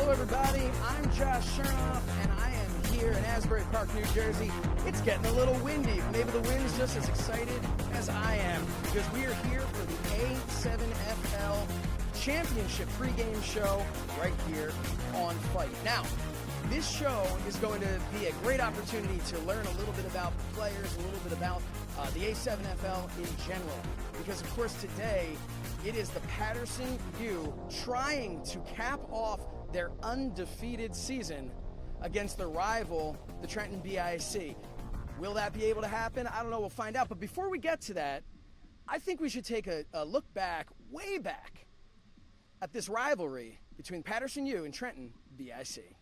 Hello, everybody. I'm Josh Chernoff, and I am here in Asbury Park, New Jersey. It's getting a little windy. Maybe the wind's just as excited as I am, because we are here for the A7FL Championship pregame show right here on Fite. Now, this show is going to be a great opportunity to learn a little bit about the players, a little bit about the A7FL in general. Because, of course, today it is the Patterson U trying to cap off their undefeated season against their rival, the Trenton BIC. Will that be able to happen? I don't know. We'll find out. But before we get to that, I think we should take a look back, way back, at this rivalry between Patterson U and Trenton BIC.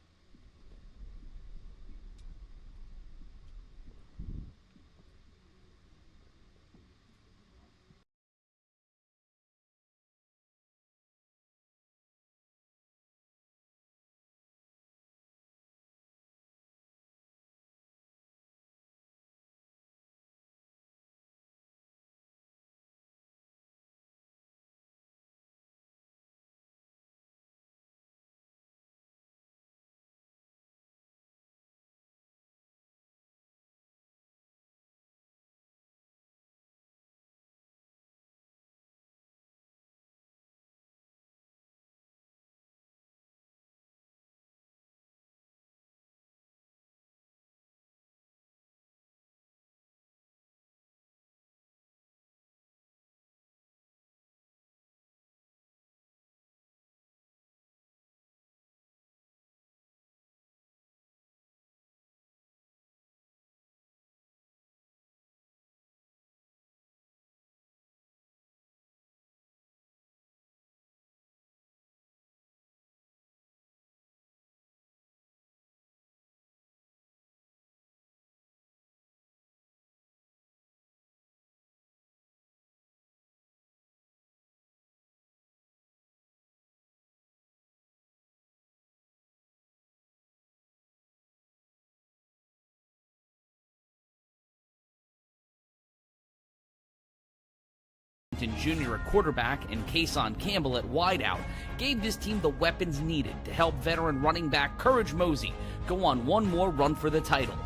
Jr. at quarterback and Kason Campbell at wideout gave this team the weapons needed to help veteran running back Courage Mosey go on one more run for the title.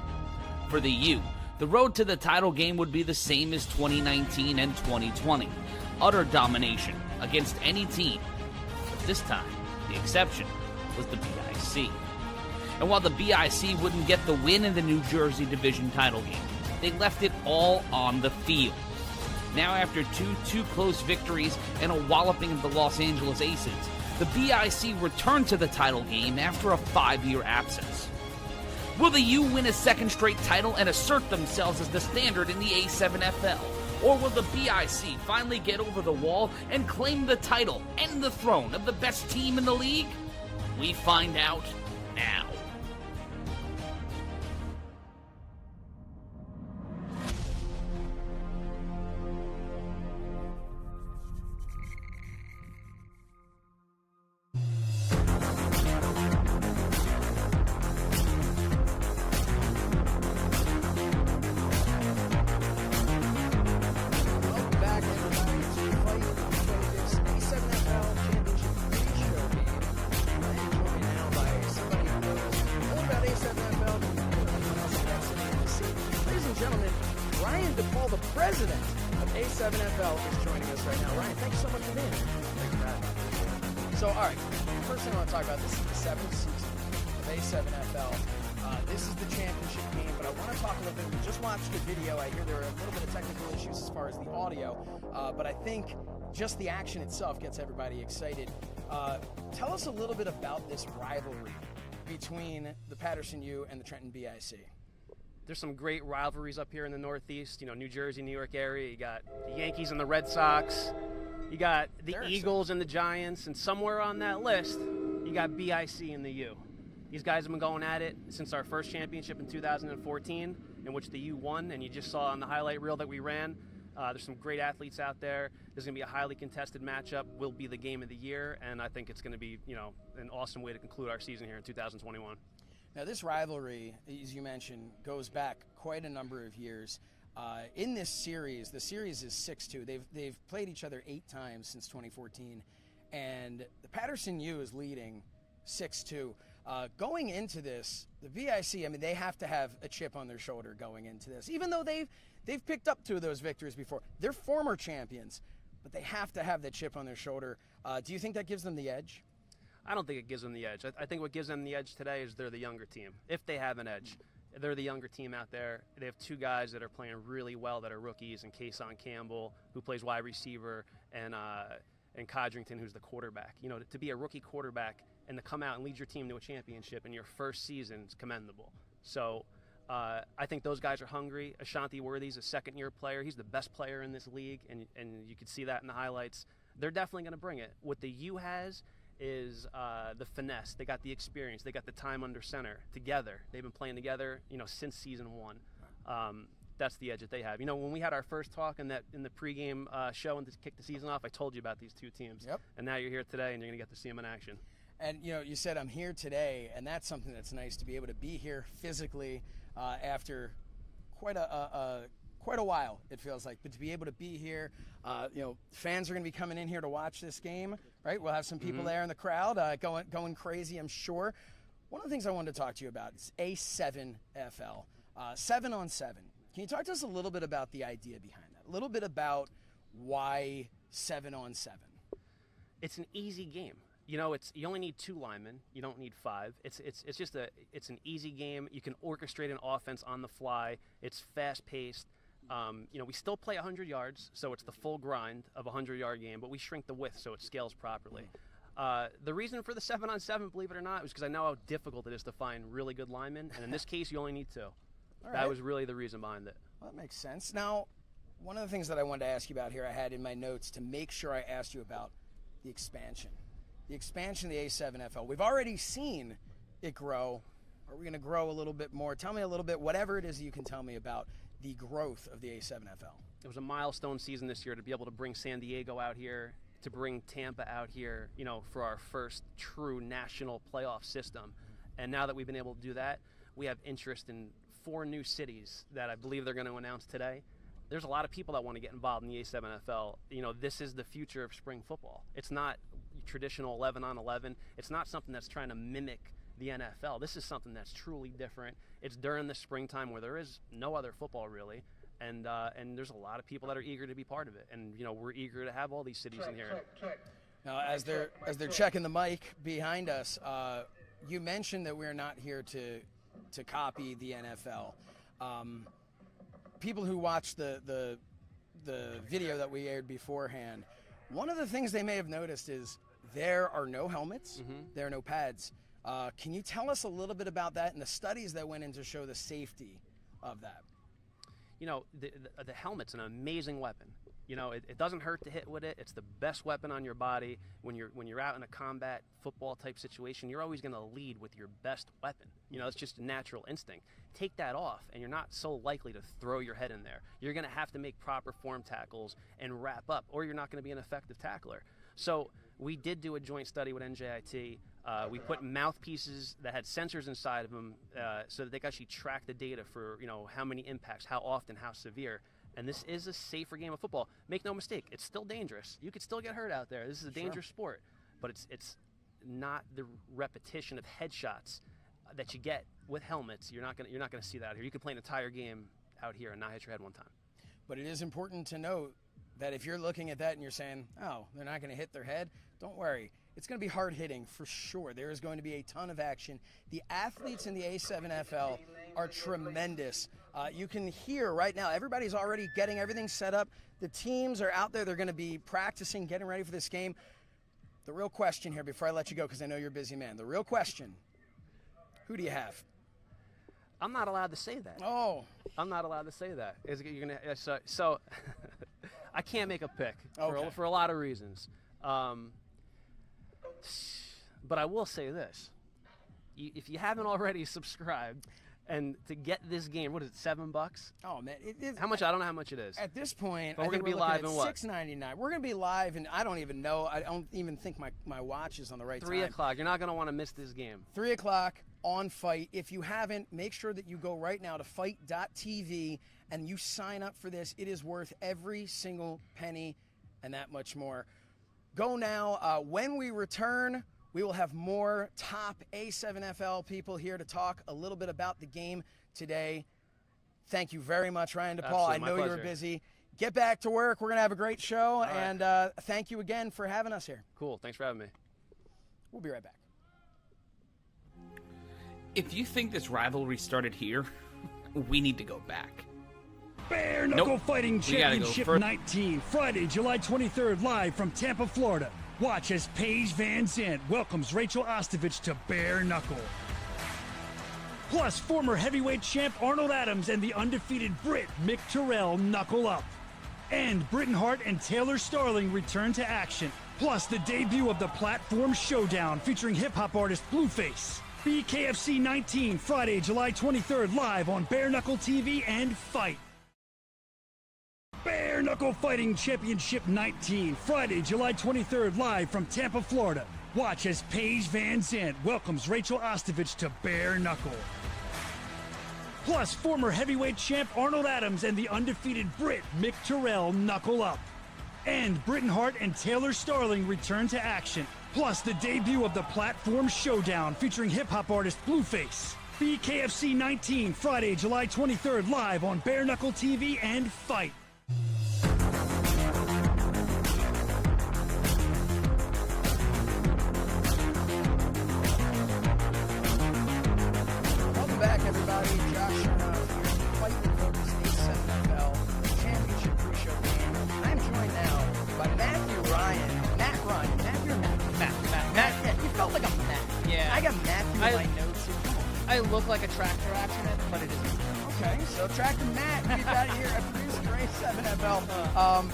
For the U, the road to the title game would be the same as 2019 and 2020. Utter domination against any team. But this time, the exception was the BIC. And while the BIC wouldn't get the win in the New Jersey Division title game, they left it all on the field. Now, after two close victories and a walloping of the Los Angeles Aces, the BIC returned to the title game after a 5-year absence. Will the U win a second straight title and assert themselves as the standard in the A7FL? Or will the BIC finally get over the wall and claim the title and the throne of the best team in the league? We find out now. President of A7FL is joining us right now. Ryan, thanks so much for being here. Thanks for having me. So, all right, first thing I want to talk about, this is the 7th season of A7FL. This is the championship game, but I want to talk a little bit. We just watched the video. I hear there are a little bit of technical issues as far as the audio, but I think just the action itself gets everybody excited. Tell us a little bit about this rivalry between the Patterson U and the Trenton BIC. There's some great rivalries up here in the Northeast, New Jersey, New York area. You got the Yankees and the Red Sox. You got the Eagles and the Giants. And somewhere on that list, you got BIC and the U. These guys have been going at it since our first championship in 2014, in which the U won. And you just saw on the highlight reel that we ran, there's some great athletes out there. There's going to be a highly contested matchup. Will be the game of the year. And I think it's going to be, an awesome way to conclude our season here in 2021. Now, this rivalry, as you mentioned, goes back quite a number of years. In this series, the series is 6-2. They've played each other 8 times since 2014, and the Patterson U is leading 6'2". Going into this, the VIC, I mean, they have to have a chip on their shoulder going into this. Even though they've picked up 2 of those victories before. They're former champions, but they have to have that chip on their shoulder. Do you think that gives them the edge? I don't think it gives them the edge. I think what gives them the edge today is they're the younger team. If they have an edge, they're the younger team out there. They have 2 guys that are playing really well that are rookies, and Kason Campbell, who plays wide receiver, and Codrington, who's the quarterback. You know, to be a rookie quarterback and to come out and lead your team to a championship in your first season is commendable. So I think those guys are hungry. Ashanti Worthy's a second-year player. He's the best player in this league, and you can see that in the highlights. They're definitely going to bring it. What the U has is the finesse. They got the experience. They got the time under center together. They've been playing together, since season 1. That's the edge that they have. When we had our first talk in the pregame show and to kick the season off, I told you about these 2 teams. Yep. And now you're here today, and you're going to get to see them in action. And, you said I'm here today, and that's something that's nice to be able to be here physically after quite a while, it feels like. But to be able to be here, fans are going to be coming in here to watch this game, right? We'll have some people there in the crowd going crazy, I'm sure. One of the things I wanted to talk to you about is A7FL, 7-on-7. Can you talk to us a little bit about the idea behind that? A little bit about why 7-on-7? It's an easy game. You only need 2 linemen. You don't need 5. It's an easy game. You can orchestrate an offense on the fly. It's fast paced. We still play 100 yards, so it's the full grind of a 100-yard game, but we shrink the width so it scales properly. The reason for the 7-on-7, believe it or not, was because I know how difficult it is to find really good linemen, and in this case, you only need 2. That was really the reason behind it. Well, that makes sense. Now, one of the things that I wanted to ask you about here, I had in my notes to make sure I asked you about the expansion. The expansion of the A7FL. We've already seen it grow. Are we going to grow a little bit more? Tell me a little bit, whatever it is you can tell me about the growth of the A7FL. It was a milestone season this year to be able to bring San Diego out here, to bring Tampa out here, for our first true national playoff system. And now that we've been able to do that, we have interest in 4 new cities that I believe they're going to announce today. There's a lot of people that want to get involved in the A7FL. This is the future of spring football. It's not traditional 11-on-11. It's not something that's trying to mimic the NFL. This is something that's truly different. It's during the springtime where there is no other football really, and there's a lot of people that are eager to be part of it. And we're eager to have all these cities in here. Now, as they're checking the mic behind us, you mentioned that we're not here to copy the NFL. People who watched the video that we aired beforehand, one of the things they may have noticed is there are no helmets, there are no pads. Can you tell us a little bit about that and the studies that went in to show the safety of that? The helmet's an amazing weapon. It doesn't hurt to hit with it. It's the best weapon on your body. When you're out in a combat football type situation, you're always going to lead with your best weapon. It's just a natural instinct. Take that off, and you're not so likely to throw your head in there. You're going to have to make proper form tackles and wrap up, or you're not going to be an effective tackler. So we did do a joint study with NJIT. We put mouthpieces that had sensors inside of them so that they could actually track the data for how many impacts, how often, how severe. And this is a safer game of football. Make no mistake, it's still dangerous. You could still get hurt out there. This is a dangerous sport, but it's not the repetition of headshots that you get with helmets. You're not gonna see that out here. You can play an entire game out here and not hit your head one time. But it is important to note that if you're looking at that and you're saying, oh, they're not going to hit their head, don't worry. It's going to be hard hitting for sure. There is going to be a ton of action. The athletes in the A7FL are tremendous. You can hear right now, everybody's already getting everything set up. The teams are out there. They're going to be practicing, getting ready for this game. The real question here, before I let you go, because I know you're a busy man, the real question, who do you have? I'm not allowed to say that. Oh. I'm not allowed to say that. So I can't make a pick for a lot of reasons. But I will say this. If you haven't already subscribed, and to get this game, what is it, $7? Oh, man. It is, how much? I don't know how much it is. At this point, but we're going to be live in what? $6.99. We're going to be live, and I don't even know. I don't even think my watch is on the right 3 time. 3:00. You're not going to want to miss this game. 3 o'clock on Fite. If you haven't, make sure that you go right now to Fite.tv and you sign up for this. It is worth every single penny and that much more. Go now. When we return, We will have more top A7FL people here to talk a little bit about the game today. Thank you very much, Ryan DePaul. Absolutely, I know my you pleasure. were busy. Get back to work. We're going to have a great show, right. and thank you again for having us here. Cool. Thanks for having me. We'll be right back. If you think this rivalry started here, we need to go back. Bare Knuckle Fighting We gotta go Championship further. 19, Friday, July 23rd, live from Tampa, Florida. Watch as Paige Van Zandt welcomes Rachel Ostovich to Bare Knuckle. Plus, former heavyweight champ Arnold Adams and the undefeated Brit Mick Terrell knuckle up. And Britton Hart and Taylor Starling return to action. Plus, the debut of the Platform Showdown featuring hip-hop artist Blueface. BKFC 19, Friday, July 23rd, live on Bare Knuckle TV and Fite. Bare Knuckle Fighting Championship 19, Friday, July 23rd, live from Tampa, Florida. Watch as Paige Van Zandt welcomes Rachel Ostovich to Bare Knuckle. Plus, former heavyweight champ Arnold Adams and the undefeated Brit Mick Terrell knuckle up. And Britton Hart and Taylor Starling return to action. Plus, the debut of the Platform Showdown featuring hip-hop artist Blueface. BKFC 19, Friday, July 23rd, live on Bare Knuckle TV and Fite. Welcome back, everybody. Josh Chernoff here, Fighting Focus A7FL Championship pre-show game. I'm joined now by Matthew Ryan. Matt, you're Matt. Matt, yeah, you felt like a Matt. Yeah. I got Matthew in my notes. I look like a tractor accident, but it isn't. Okay, so Tractor Matt, we've got here a producer for A7FL.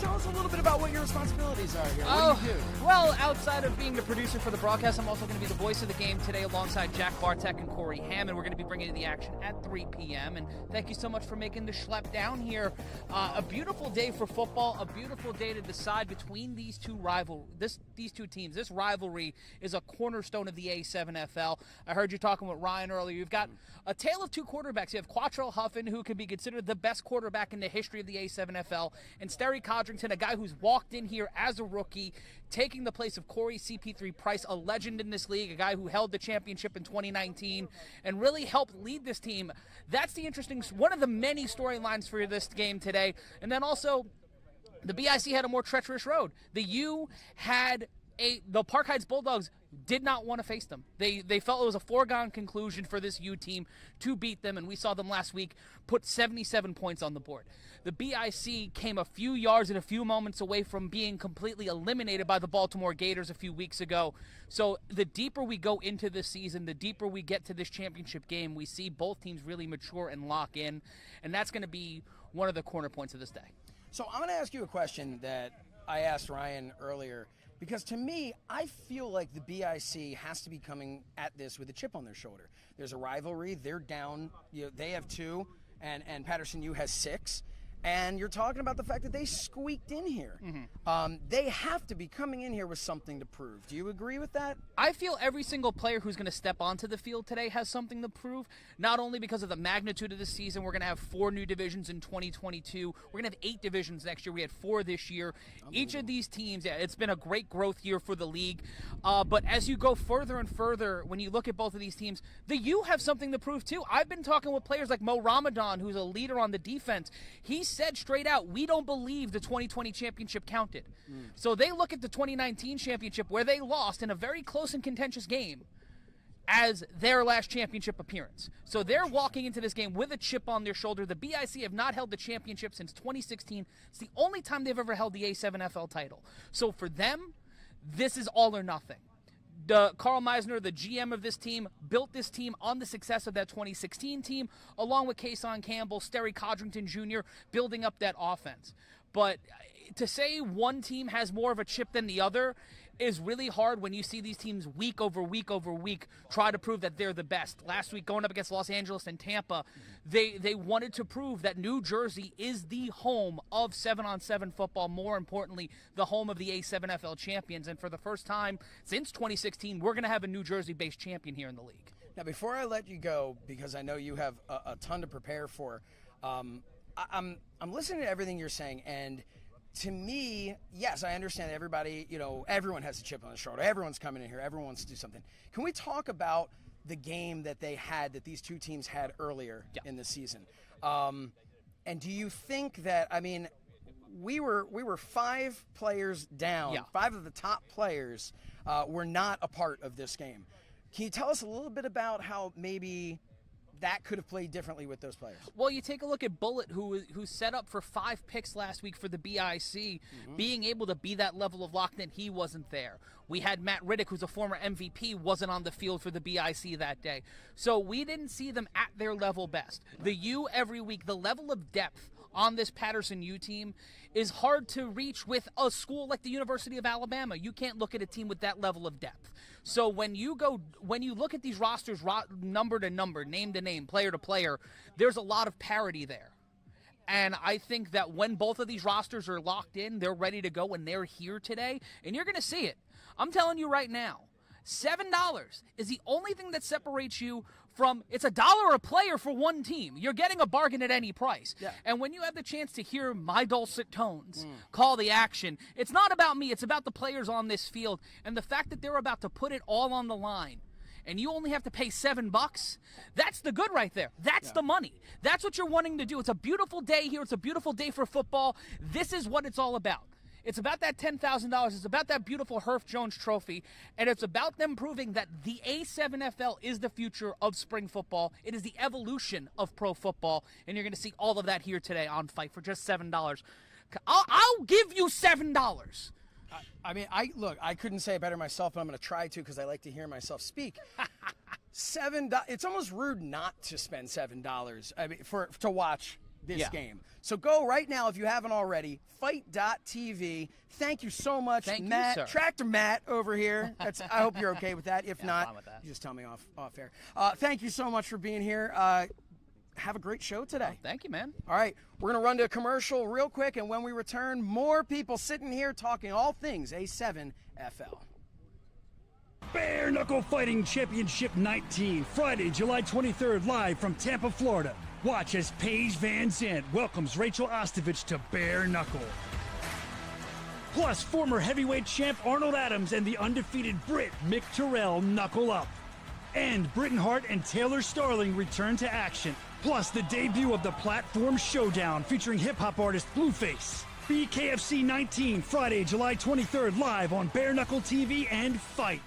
Tell us a little bit about what your responsibilities are here. What do you do? Well, outside of being the producer for the broadcast, I'm also going to be the voice of the game today alongside Jack Bartek and Corey Hammond. We're going to be bringing you the action at 3 p.m. And thank you so much for making the schlep down here. A beautiful day for football, a beautiful day to decide between these two teams. This rivalry is a cornerstone of the A7FL. I heard you talking with Ryan earlier. You've got a tale of two quarterbacks. You have Quattrell Huffin, who can be considered the best quarterback in the history of the A7FL, and Sterry Codrington, a guy who's walked in here as a rookie, taking the place of Corey CP3 Price, a legend in this league, a guy who held the championship in 2019 and really helped lead this team. That's the interesting, one of the many storylines for this game today. And then also, the BIC had a more treacherous road. The U had the Park Heights Bulldogs did not want to face them. They felt it was a foregone conclusion for this U team to beat them, and we saw them last week put 77 points on the board. The BIC came a few yards and a few moments away from being completely eliminated by the Baltimore Gators a few weeks ago. So the deeper we go into this season, the deeper we get to this championship game, we see both teams really mature and lock in, and that's going to be one of the corner points of this day. So I'm going to ask you a question that I asked Ryan earlier, because to me, I feel like the BIC has to be coming at this with a chip on their shoulder. There's a rivalry. They're down. They have 2, and Patterson U has 6. And you're talking about the fact that they squeaked in here. Mm-hmm. They have to be coming in here with something to prove. Do you agree with that? I feel every single player who's going to step onto the field today has something to prove, not only because of the magnitude of the season. We're going to have 4 new divisions in 2022. We're going to have 8 divisions next year. We had 4 this year. Each of these teams, it's been a great growth year for the league. But as you go further and further, when you look at both of these teams, the U have something to prove too. I've been talking with players like Mo Ramadan, who's a leader on the defense. He said straight out, we don't believe the 2020 championship counted. So they look at the 2019 championship, where they lost in a very close and contentious game, as their last championship appearance. So they're walking into this game with a chip on their shoulder. The BIC have not held the championship since 2016. It's the only time they've ever held the A7FL title. So for them, this is all or nothing. Carl Meisner, the GM of this team, built this team on the success of that 2016 team, along with Kason Campbell, Sterry Codrington Jr., building up that offense. But to say one team has more of a chip than the other is really hard when you see these teams week over week over week try to prove that they're the best. Last week, going up against Los Angeles and Tampa, they wanted to prove that New Jersey is the home of 7-on-7 football, more importantly, the home of the A7FL champions. And for the first time since 2016, we're going to have a New Jersey-based champion here in the league. Now, before I let you go, because I know you have a ton to prepare for, I'm listening to everything you're saying, and to me, yes, I understand everybody, everyone has a chip on their shoulder. Everyone's coming in here. Everyone wants to do something. Can we talk about the game that these two teams had earlier in the season? And do you think that, we were 5 players down. Yeah. 5 of the top players were not a part of this game. Can you tell us a little bit about how maybe that could have played differently with those players? Well, you take a look at Bullet, who set up for 5 picks last week for the BIC, being able to be that level of locked in. He wasn't there. We had Matt Riddick, who's a former MVP, wasn't on the field for the BIC that day. So we didn't see them at their level best. The U every week, the level of depth on this Patterson U team is hard to reach with a school like the University of Alabama. You can't look at a team with that level of depth. So when you look at these rosters number to number, name to name, player to player, there's a lot of parity there. And I think that when both of these rosters are locked in, they're ready to go, and they're here today, and you're going to see it. I'm telling you right now, $7 is the only thing that separates you from, it's $1 a player for one team. You're getting a bargain at any price. Yeah. And when you have the chance to hear my dulcet tones call the action, it's not about me, it's about the players on this field. And the fact that they're about to put it all on the line, and you only have to pay $7, that's the good right there. That's the money. That's what you're wanting to do. It's a beautiful day here. It's a beautiful day for football. This is what it's all about. It's about that $10,000. It's about that beautiful Herff Jones trophy. And it's about them proving that the A7FL is the future of spring football. It is the evolution of pro football. And you're going to see all of that here today on Fite for just $7. I'll give you $7. I couldn't say it better myself, but I'm going to try to because I like to hear myself speak. $7. It's almost rude not to spend $7 to watch this game. So go right now if you haven't already. Fite.tv. Thank you so much, Matt. You, sir. Tractor Matt over here. I hope you're okay with that. If not, fine with that. you just tell me off air. Thank you so much for being here. Have a great show today. Thank you, man. All right, we're going to run to a commercial real quick, and when we return, more people sitting here talking all things A7FL. Bare Knuckle Fighting Championship 19, Friday, July 23rd, live from Tampa, Florida. Watch as Paige Van Zandt welcomes Rachel Ostovich to Bare Knuckle. Plus, former heavyweight champ Arnold Adams and the undefeated Brit Mick Terrell knuckle up. And Britton Hart and Taylor Starling return to action. Plus, the debut of the Platform Showdown featuring hip-hop artist Blueface. BKFC 19, Friday, July 23rd, live on Bare Knuckle TV and Fite.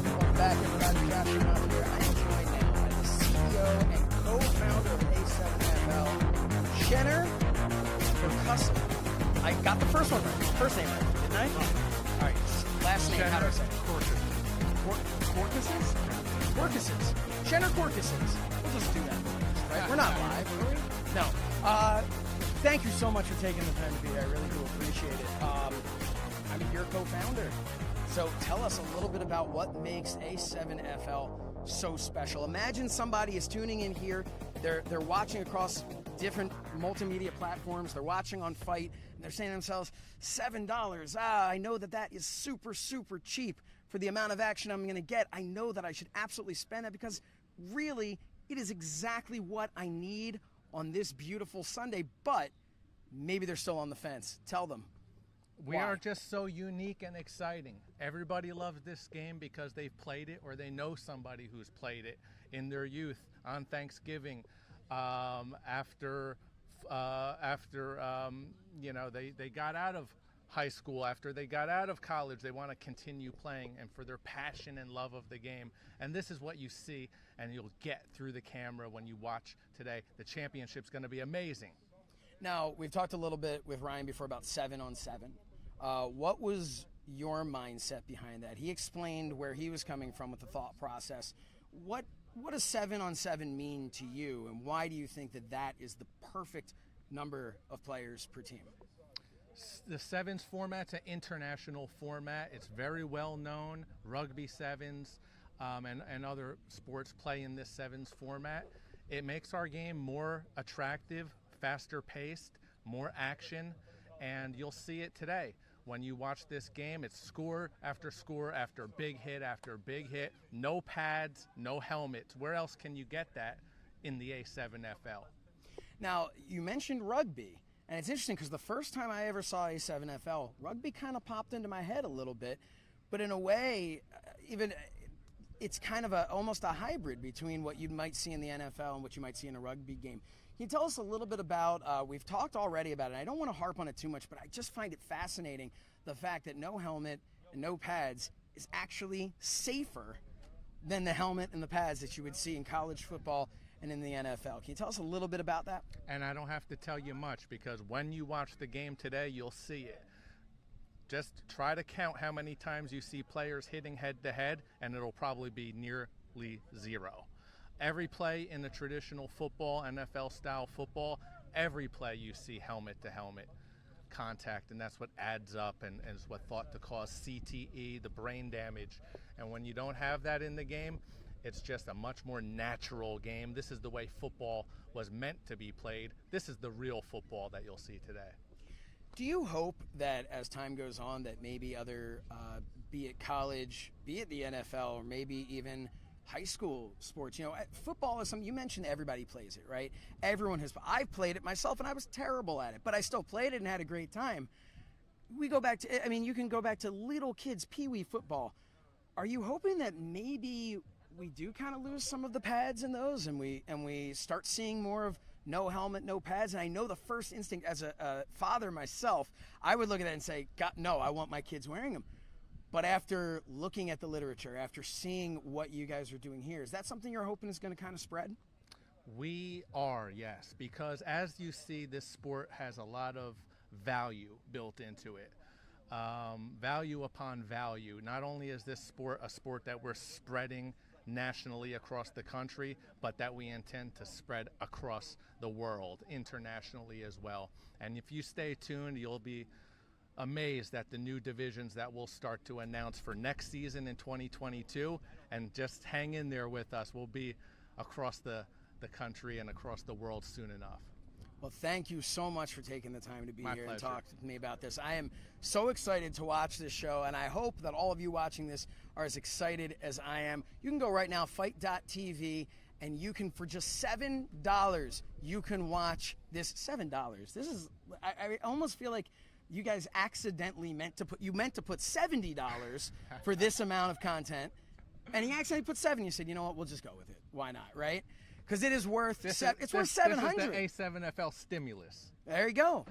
Welcome back, everybody. Josh Sherman here. I am joined now by the CEO and co-founder of A7FL, Jenner Percussive. I got the first one right. First name right, didn't I? All right. Last name, how do I say it? Corcuses? Corcuses. Jenner Corcuses. We'll just do that. Right? We're not live, are we? No. Thank you so much for taking the time to be here. I really do appreciate it. You're a co-founder. So tell us a little bit about what makes A7FL so special. Imagine somebody is tuning in here. They're watching across different multimedia platforms. They're watching on Fite, and they're saying to themselves, $7. I know that is super, super cheap for the amount of action I'm going to get. I know that I should absolutely spend it because really it is exactly what I need on this beautiful Sunday. But maybe they're still on the fence. Tell them. We Why? are just so unique and exciting. Everybody loves this game because they've played it or they know somebody who's played it in their youth on Thanksgiving. After they got out of high school, after they got out of college, they want to continue playing and for their passion and love of the game. And this is what you see and you'll get through the camera when you watch today. The championship's going to be amazing. Now, we've talked a little bit with Ryan before about 7-on-7. What was your mindset behind that? He explained where he was coming from with the thought process. What does 7-on-7 mean to you, and why do you think that is the perfect number of players per team? The sevens format's an international format. It's very well known. Rugby sevens and other sports play in this sevens format. It makes our game more attractive, faster paced, more action, and you'll see it today. When you watch this game, it's score after big hit after big hit. No pads, no helmets. Where else can you get that in the A7FL? Now, you mentioned rugby, and it's interesting because the first time I ever saw A7FL, rugby kind of popped into my head a little bit, but in a way, even it's kind of almost a hybrid between what you might see in the NFL and what you might see in a rugby game. Can you tell us a little bit about, we've talked already about it, and I don't want to harp on it too much, but I just find it fascinating, the fact that no helmet and no pads is actually safer than the helmet and the pads that you would see in college football and in the NFL. Can you tell us a little bit about that? And I don't have to tell you much, because when you watch the game today, you'll see it. Just try to count how many times you see players hitting head-to-head, and it'll probably be nearly zero. Every play in the traditional football, NFL-style football, every play you see helmet-to-helmet contact, and that's what adds up and is what thought to cause CTE, the brain damage. And when you don't have that in the game, it's just a much more natural game. This is the way football was meant to be played. This is the real football that you'll see today. Do you hope that as time goes on that maybe other, be it college, be it the NFL, or maybe even high school sports, football is something, you mentioned everybody plays it, right? Everyone has, I've played it myself and I was terrible at it, but I still played it and had a great time. We go back to, you can go back to little kids, peewee football. Are you hoping that maybe we do kind of lose some of the pads in those and we start seeing more of no helmet, no pads? And I know the first instinct as a father myself, I would look at that and say, God, no, I want my kids wearing them. But after looking at the literature, after seeing what you guys are doing here, is that something you're hoping is going to kind of spread? We are, yes, because as you see, this sport has a lot of value built into it. Value upon value. Not only is this sport a sport that we're spreading nationally across the country, but that we intend to spread across the world, internationally as well. And if you stay tuned, you'll be amazed at the new divisions that we'll start to announce for next season in 2022, and just hang in there with us. We'll be across the country and across the world soon enough. Well, thank you so much for taking the time to be My here pleasure. and talk to me about this. I am so excited to watch this show, and I hope that all of you watching this are as excited as I am. You can go right now, Fite.tv, and you can, for just $7, you can watch this. $7. This is, I almost feel like you guys accidentally meant to put $70 for this amount of content, and he accidentally put $7. You said, you know what, we'll just go with it. Why not, right? Because it is worth it's worth $700. This is the A7FL stimulus. There you go.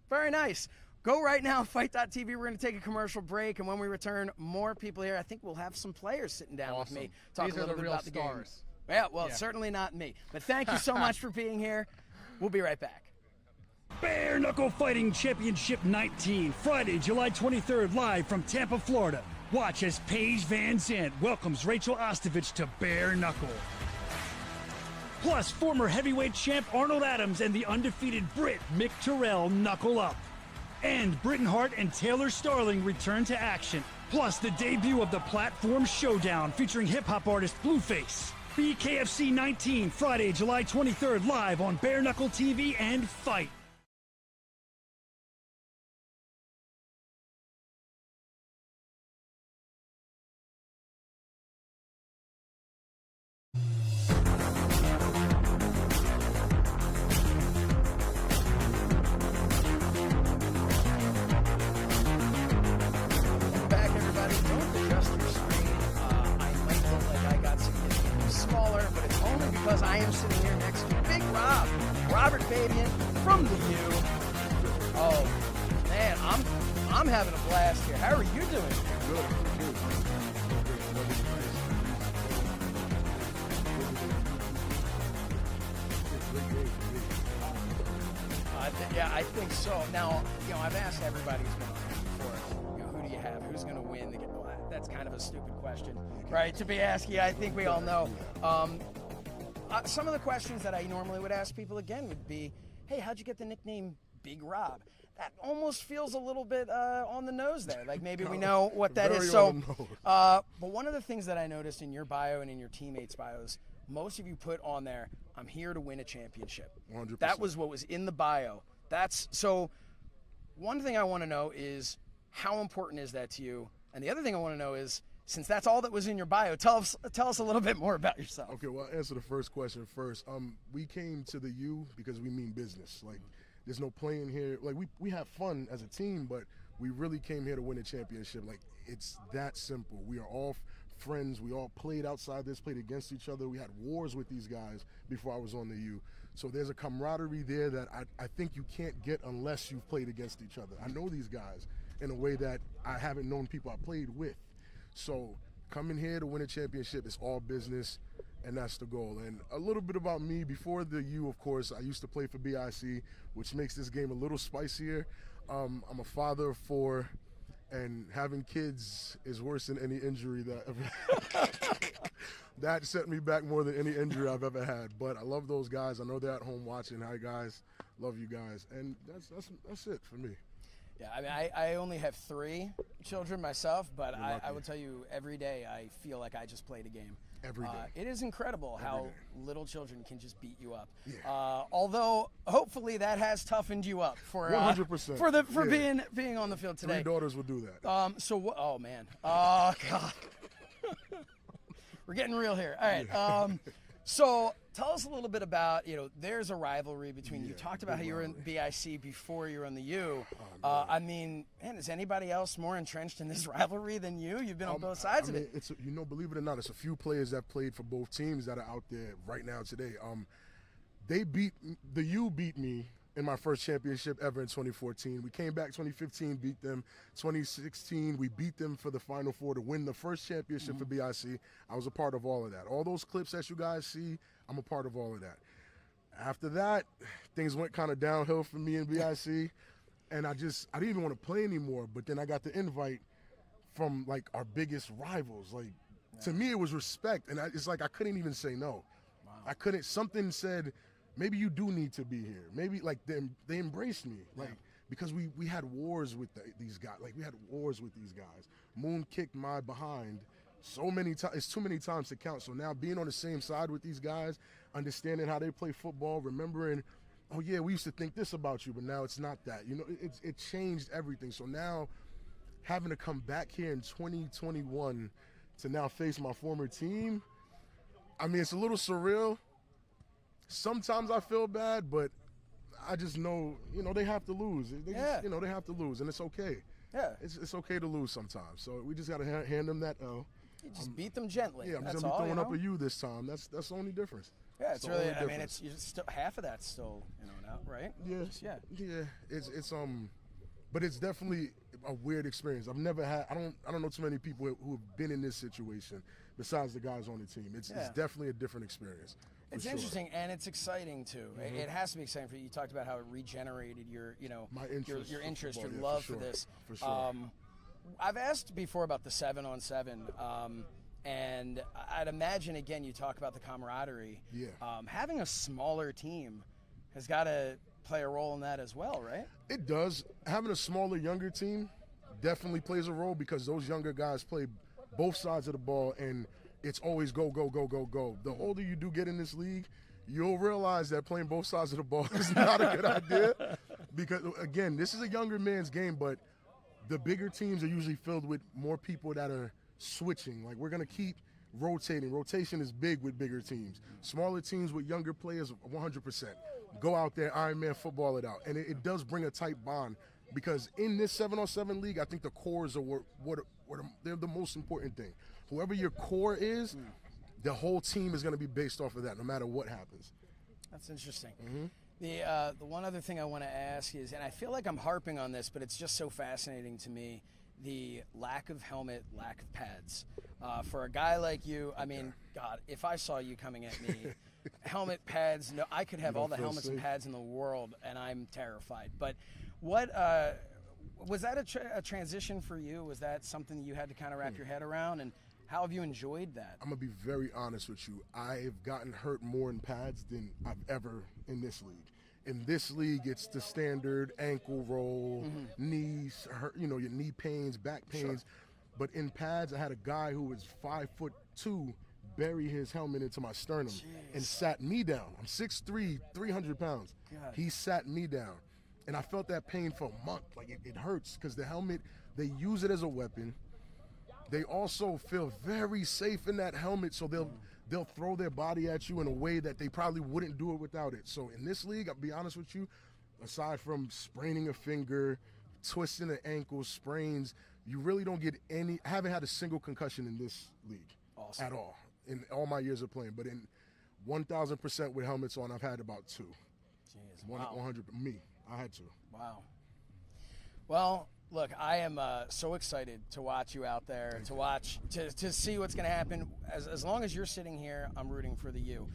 Very nice. Go right now, Fite.tv. We're going to take a commercial break, and when we return, more people here. I think we'll have some players sitting down with me, talk These a little are the bit real about the game. stars. Yeah, well, certainly not me. But thank you so much for being here. We'll be right back. Bare Knuckle Fighting Championship 19, Friday, July 23rd, live from Tampa, Florida. Watch as Paige Van Zandt welcomes Rachel Ostovich to Bare Knuckle. Plus, former heavyweight champ Arnold Adams and the undefeated Brit Mick Terrell knuckle up. And Britton Hart and Taylor Starling return to action. Plus, the debut of the Platform Showdown featuring hip-hop artist Blueface. BKFC 19, Friday, July 23rd, live on Bare Knuckle TV and Fite. Back, everybody. Don't adjust your screen. I might look like I got significantly smaller, but it's only because I am sitting here next to Big Rob, Robert Fabian from the U. Oh man, I'm having a blast here. How are you doing? Good. I think so. Now, I've asked everybody who's been on here before, who do you have? Who's going to win? Well, that's kind of a stupid question, right, to be asking. I think we all know. Some of the questions that I normally would ask people again would be, hey, how'd you get the nickname Big Rob? that almost feels a little bit on the nose there. Like maybe we know what that Very is. So, on the nose. but one of the things that I noticed in your bio and in your teammates' bios, most of you put on there, I'm here to win a championship. 100%. That was what was in the bio. That's so. One thing I want to know is how important is that to you? And the other thing I want to know is, since that's all that was in your bio, tell us a little bit more about yourself. Okay, well, I'll answer the first question first. We came to the U because we mean business. Like, there's no playing here. Like, we have fun as a team, but we really came here to win a championship. Like, it's that simple. We are all friends. We all played outside this, played against each other. We had wars with these guys before I was on the U. So there's a camaraderie there that I think you can't get unless you've played against each other. I know these guys in a way that I haven't known people I played with. So coming here to win a championship is all business, and that's the goal. And a little bit about me, before the U, of course, I used to play for BIC, which makes this game a little spicier. I'm a father of 4, and having kids is worse than any injury that ever that set me back more than any injury I've ever had. But I love those guys. I know they're at home watching. Hi, guys. Love you guys. And that's it for me. Yeah, I mean, I only have 3 children myself, but I will tell you, every day I feel like I just played a game. Every day. It is incredible how little children can just beat you up. Yeah. Although, hopefully, that has toughened you up for 100%. for being on the field today. 3 daughters will do that. Oh man. Oh God. We're getting real here. All right. So tell us a little bit about, there's a rivalry between you. Talked about how you were in BIC before you were in the U. I mean, man, is anybody else more entrenched in this rivalry than you? You've been on both sides of it. It's believe it or not, it's a few players that played for both teams that are out there right now today. The U beat me in my first championship ever in 2014. We came back 2015, beat them. 2016, we beat them for the Final Four to win the first championship for BIC. I was a part of all of that. All those clips that you guys see, I'm a part of all of that. After that, things went kind of downhill for me in BIC, and I didn't even want to play anymore. But then I got the invite from, like, our biggest rivals. Like, to me, it was respect, and it's like I couldn't even say no. Wow. I couldn't. Something said, maybe you do need to be here. Maybe, like, they embraced me, like, because we had wars with these guys. Like, we had wars with these guys. Moon kicked my behind so many times. It's too many times to count. So now being on the same side with these guys, understanding how they play football, remembering, oh yeah, we used to think this about you, but now it's not that. It changed everything. So now having to come back here in 2021 to now face my former team, I mean, it's a little surreal. Sometimes I feel bad, but I just know, they have to lose. They have to lose, and it's okay. Yeah. It's okay to lose sometimes. So we just got to hand them that L. You just beat them gently. Yeah, I'm that's just going to be throwing all, up a U this time. That's the only difference. Yeah, it's the really. only I mean, difference. it's still half of that's still out, right? Yeah. It's but it's definitely a weird experience. I've never had. I don't know too many people who have been in this situation besides the guys on the team. It's definitely a different experience. It's interesting and it's exciting too. It has to be exciting for you. You talked about how it regenerated your, my interest, your interest, football, your love for for this. For sure. I've asked before about the 7-on-7, and I'd imagine again you talk about the camaraderie. Yeah. Having a smaller team has got to play a role in that as well, right? It does. Having a smaller, younger team definitely plays a role because those younger guys play both sides of the ball, and it's always go, go, go, go, go. The older you do get in this league, you'll realize that playing both sides of the ball is not a good idea because, again, this is a younger man's game, but the bigger teams are usually filled with more people that are switching. Like, we're going to keep rotating. Rotation is big with bigger teams. Smaller teams with younger players, 100%. Go out there, Iron Man, football it out. And it does bring a tight bond because in this 7-on-7 league, I think the cores are they're the most important thing. Whoever your core is, the whole team is going to be based off of that no matter what happens. That's interesting. The one other thing I want to ask is, and I feel like I'm harping on this, but it's just so fascinating to me, the lack of helmet, lack of pads. For a guy like you, I mean, God, if I saw you coming at me, helmet, pads, no, I could have all the helmets and pads in the world, and I'm terrified. But what was that a transition for you? Was that something you had to kind of wrap your head around? And how have you enjoyed that? I'm going to be very honest with you. I've gotten hurt more in pads than I've ever in this league. In this league, it's the standard ankle roll, knees, your knee pains, back pains. But in pads, I had a guy who was 5'2" bury his helmet into my sternum and sat me down. I'm 6'3", 300 pounds. God. He sat me down. And I felt that pain for a month. Like, it hurts because the helmet, they use it as a weapon. They also feel very safe in that helmet, so they'll throw their body at you in a way that they probably wouldn't do it without it. So in this league, I'll be honest with you, aside from spraining a finger, twisting an ankle, sprains, you really don't get I haven't had a single concussion in this league at all in all my years of playing. But in 1,000% with helmets on, I've had about 2. Jeez, 100, me, I had 2. Wow. Well, look, I am so excited to watch you out there, to see what's going to happen. As long as you're sitting here, I'm rooting for the U.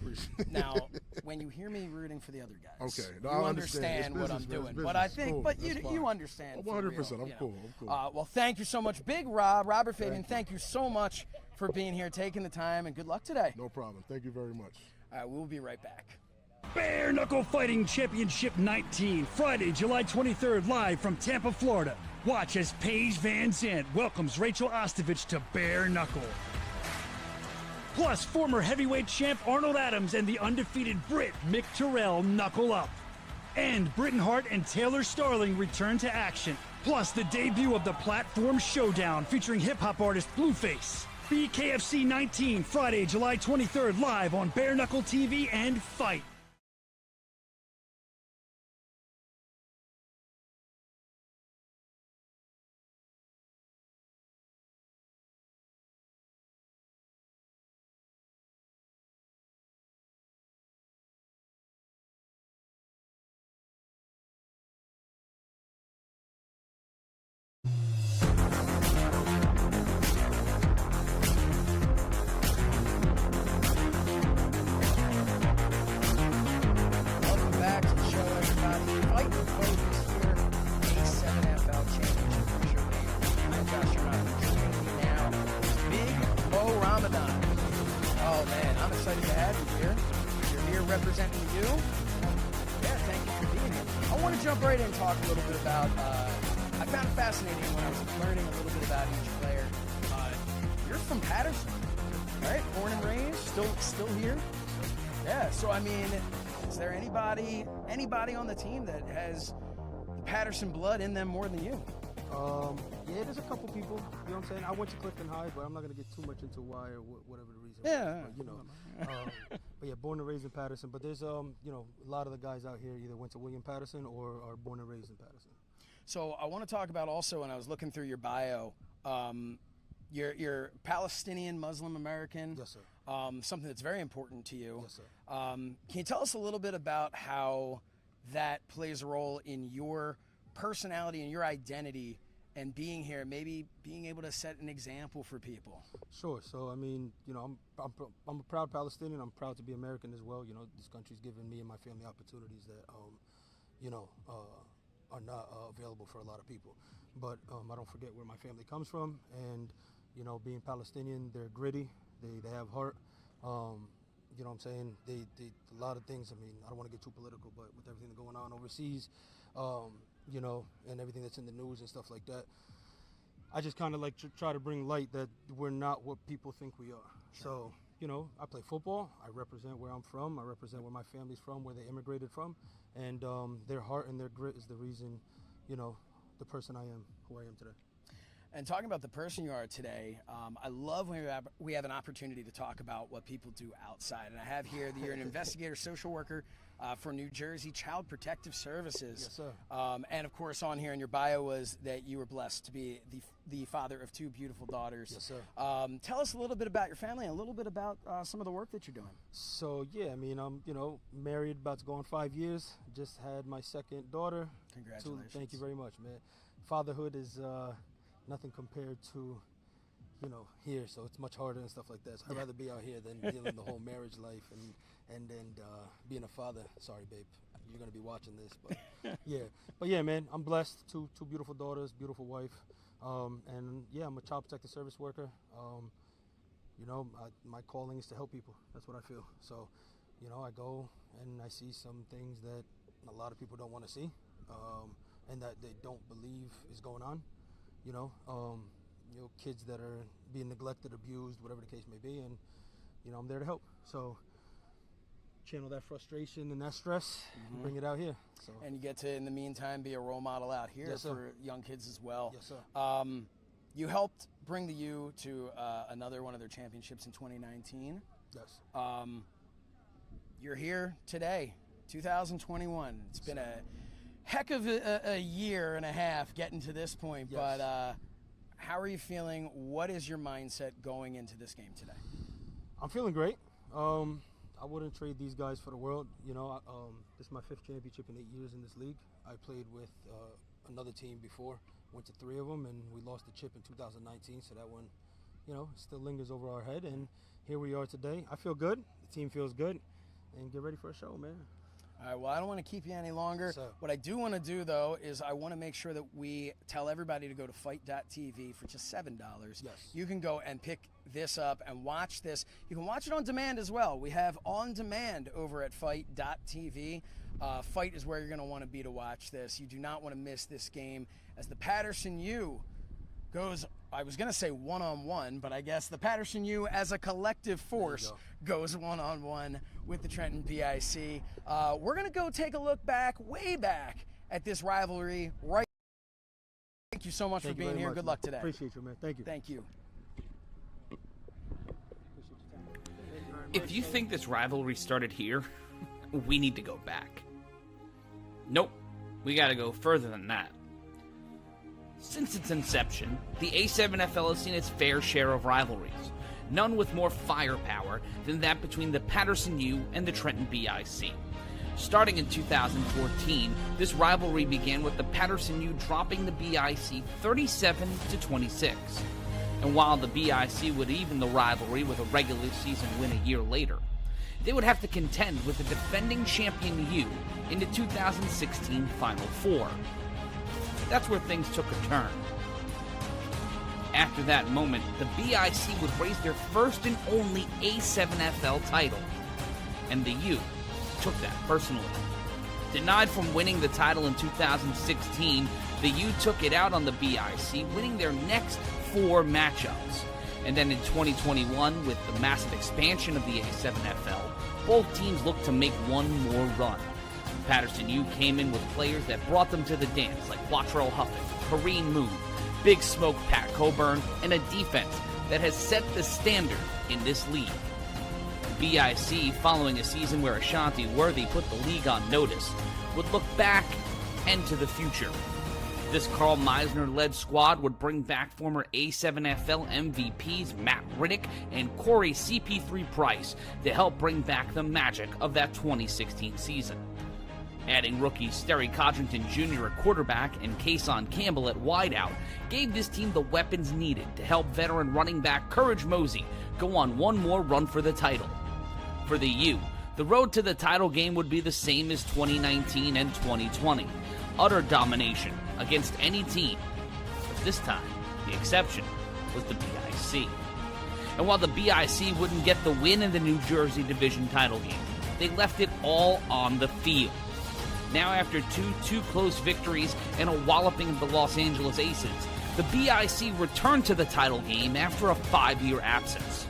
Now, when you hear me rooting for the other guys, okay, no, you I understand what I'm doing. But I think, you understand. 100%, I'm cool. Well, thank you so much, Big Robert Fabian. Thank you so much for being here, taking the time, and good luck today. No problem. Thank you very much. All right, we'll be right back. Bare Knuckle Fighting Championship 19, Friday, July 23rd, live from Tampa, Florida. Watch as Paige Van Zandt welcomes Rachel Ostovich to Bare Knuckle. Plus, former heavyweight champ Arnold Adams and the undefeated Brit Mick Terrell knuckle up. And Britton Hart and Taylor Starling return to action. Plus, the debut of the Platform Showdown featuring hip-hop artist Blueface. BKFC 19, Friday, July 23rd, live on Bare Knuckle TV and Fite. Welcome back to the show, everybody. Fight Focus here, A7FL Championship Pregame. I'm Josh Sherman. Joining me now, Big Mo Ramadan. Oh man, I'm excited to have you here. You're here representing you. Yeah, thank you for being here. I want to jump right in and talk a little bit about. I found it fascinating when I was learning a little bit about each player. You're from Patterson, right? Born and raised, still here. Yeah. So I mean, is there anybody on the team that has the Patterson blood in them more than you? Yeah, there's a couple people, you know what I'm saying? I went to Clifton High, but I'm not going to get too much into why or whatever the reason Yeah. was, but, you know. But yeah, born and raised in Patterson. But there's, a lot of the guys out here either went to William Patterson or are born and raised in Patterson. So I want to talk about also, when I was looking through your bio, you're Palestinian, Muslim American. Yes, sir. Something that's very important to you. Yes, sir. Can you tell us a little bit about how that plays a role in your personality and your identity and being here, maybe being able to set an example for people? Sure. So, I mean, I'm a proud Palestinian. I'm proud to be American as well. You know, this country's given me and my family opportunities that, are not available for a lot of people. But I don't forget where my family comes from. And, being Palestinian, they're gritty. They have heart. You know what I'm saying? They a lot of things. I mean, I don't want to get too political, but with everything that's going on overseas, and everything that's in the news and stuff like that, I just kind of like to try to bring light that we're not what people think we are. Sure. So, I play football. I represent where I'm from. I represent where my family's from, where they immigrated from. And their heart and their grit is the reason, the person I am, who I am today. And talking about the person you are today, I love when we have an opportunity to talk about what people do outside. And I have here that you're an investigator, social worker for New Jersey Child Protective Services. Yes, sir. And of course, on here in your bio was that you were blessed to be the father of 2 beautiful daughters. Yes, sir. Tell us a little bit about your family and a little bit about some of the work that you're doing. So, yeah, I mean, I'm, married, about to go on 5 years. Just had my second daughter. Congratulations. Thank you very much, man. Fatherhood is nothing compared to, here. So it's much harder and stuff like that. So I'd rather be out here than dealing the whole marriage life and being a father. Sorry, babe, you're going to be watching this. But, yeah. But, yeah, man, I'm blessed. Two beautiful daughters, beautiful wife. And, yeah, I'm a child protective service worker. My calling is to help people. That's what I feel. So, I go and I see some things that, a lot of people don't want to see, and that they don't believe is going on. Kids that are being neglected, abused, whatever the case may be, and I'm there to help. So channel that frustration and that stress, and bring it out here. So. And you get to, in the meantime, be a role model out here for young kids as well. Yes, sir. You helped bring the U to another one of their championships in 2019. Yes. You're here today, 2021. It's been a heck of a year and a half getting to this point, yes. But how are you feeling? What is your mindset going into this game today? I'm feeling great. I wouldn't trade these guys for the world. This is my 5th championship in 8 years in this league. I played with another team before, went to 3 of them, and we lost the chip in 2019, so that one, still lingers over our head, and here we are today. I feel good, the team feels good, and get ready for a show, man. All right, well, I don't want to keep you any longer. What I do want to do, though, is I want to make sure that we tell everybody to go to Fite.tv for just $7. Yes. You can go and pick this up and watch this. You can watch it on demand as well. We have on demand over at Fite.tv. Fite is where you're going to want to be to watch this. You do not want to miss this game as the Patterson U goes, I was going to say one-on-one, but I guess the Patterson U as a collective force goes one-on-one with the Trenton PIC. We're going to go take a look back, way back, at this rivalry right. Thank you so much for being here. Good luck today. Appreciate you, man. Thank you. Thank you. If you think this rivalry started here, we need to go back. Nope, we gotta go further than that. Since its inception, the A7FL has seen its fair share of rivalries, none with more firepower than that between the Patterson U and the Trenton BIC. Starting in 2014, this rivalry began with the Patterson U dropping the BIC 37-26. And while the BIC would even the rivalry with a regular season win a year later, they would have to contend with the defending champion U in the 2016 Final Four. That's where things took a turn. After that moment, the BIC would raise their first and only A7FL title, and the U took that personally. Denied from winning the title in 2016, the U took it out on the BIC, winning their next 4 matchups. And then in 2021, with the massive expansion of the A7FL, both teams looked to make one more run. Patterson U came in with players that brought them to the dance, like Quattrell Huffin, Kareem Moon, Big Smoke Pat Coburn, and a defense that has set the standard in this league. BIC, following a season where Ashanti Worthy put the league on notice, would look back and to the future. This Carl Meisner-led squad would bring back former A7FL MVPs Matt Riddick and Corey CP3 Price to help bring back the magic of that 2016 season. Adding rookies Sterry Codrington Jr. at quarterback and Kason Campbell at wideout gave this team the weapons needed to help veteran running back Courage Mosey go on one more run for the title. For the U, the road to the title game would be the same as 2019 and 2020. Utter domination against any team. But this time, the exception was the BIC. And while the BIC wouldn't get the win in the New Jersey Division title game, they left it all on the field. Now after two close victories and a walloping of the Los Angeles Aces, the BIC returned to the title game after a 5-year absence.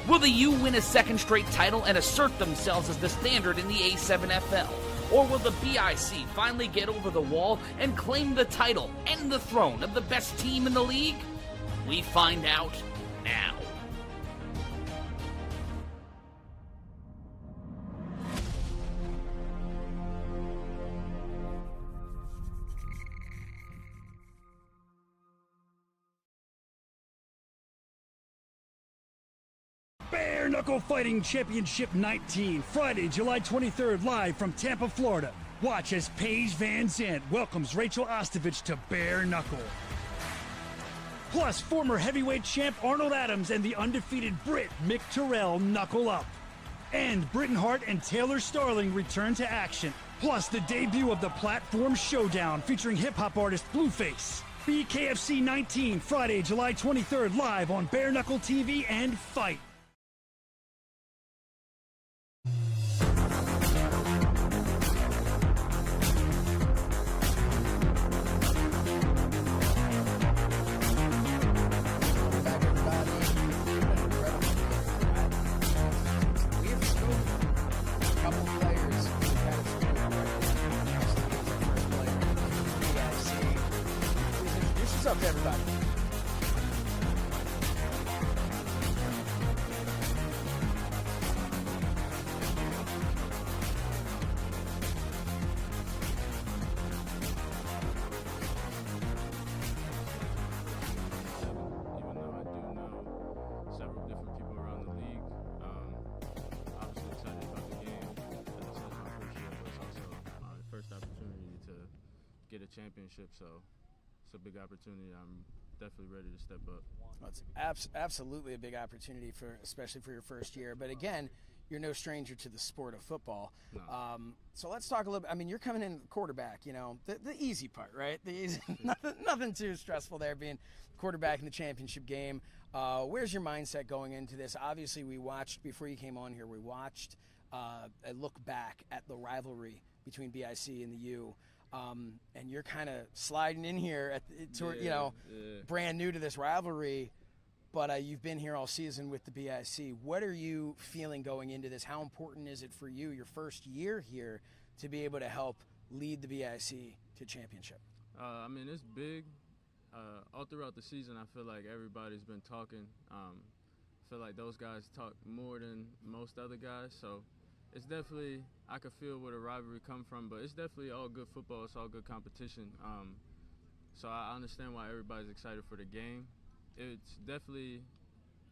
Will the U win a second straight title and assert themselves as the standard in the A7FL? Or will the BIC finally get over the wall and claim the title and the throne of the best team in the league? We find out now. Bare Knuckle Fighting Championship 19, Friday, July 23rd, live from Tampa, Florida. Watch as Paige Van Zandt welcomes Rachel Ostovich to Bare Knuckle. Plus, former heavyweight champ Arnold Adams and the undefeated Brit Mick Terrell knuckle up. And Britton Hart and Taylor Starling return to action. Plus, the debut of the Platform Showdown featuring hip-hop artist Blueface. BKFC 19, Friday, July 23rd, live on Bare Knuckle TV and Fite. to everybody. Even though I do know several different people around the league, obviously excited about the game. As I said, it's my first year, but it's also my first opportunity to get a championship, so it's a big opportunity. I'm definitely ready to step up. Well, it's absolutely a big opportunity, especially for your first year. But again, you're no stranger to the sport of football. No. So let's talk a little bit. I mean, you're coming in quarterback, the easy part, right? The easy, nothing too stressful there, being quarterback in the championship game. Where's your mindset going into this? Obviously, we watched, before you came on here, a look back at the rivalry between BIC and the U. And you're kind of sliding in here brand new to this rivalry, but you've been here all season with the BIC. What are you feeling going into this? How important is it for you, your first year here, to be able to help lead the BIC to championship? I mean, it's big. All throughout the season, I feel like everybody's been talking. I feel like those guys talk more than most other guys, so it's definitely, I could feel where the rivalry come from, but it's definitely all good football. It's all good competition. So I understand why everybody's excited for the game. It's definitely,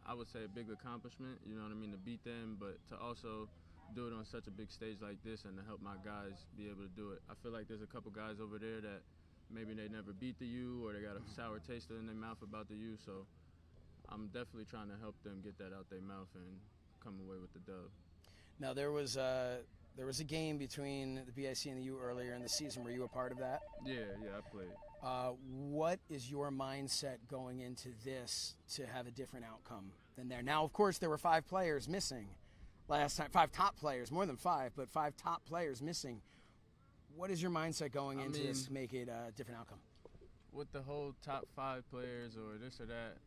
I would say, a big accomplishment, you know what I mean, to beat them, but to also do it on such a big stage like this and to help my guys be able to do it. I feel like there's a couple guys over there that maybe they never beat the U or they got a sour taste in their mouth about the U, so I'm definitely trying to help them get that out their mouth and come away with the dub. Now, there was a game between the BIC and the U earlier in the season. Were you a part of that? Yeah, I played. What is your mindset going into this to have a different outcome than there? Now, of course, there were 5 players missing last time, 5 top players, more than 5, but 5 top players missing. What is your mindset going into this to make it a different outcome? With the whole top 5 players or this or that,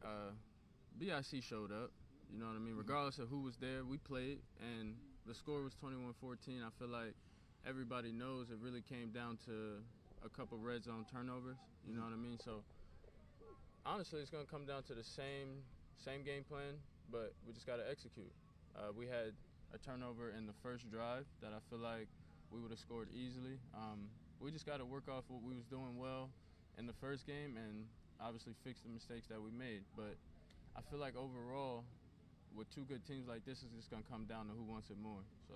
BIC showed up, you know what I mean? Regardless of who was there, we played, and the score was 21-14. I feel like everybody knows it really came down to a couple red zone turnovers, you know what I mean? So honestly, it's going to come down to the same game plan, but we just got to execute. We had a turnover in the first drive that I feel like we would have scored easily. We just got to work off what we was doing well in the first game and obviously fix the mistakes that we made. But I feel like overall, with 2 good teams like this, it's just going to come down to who wants it more. So,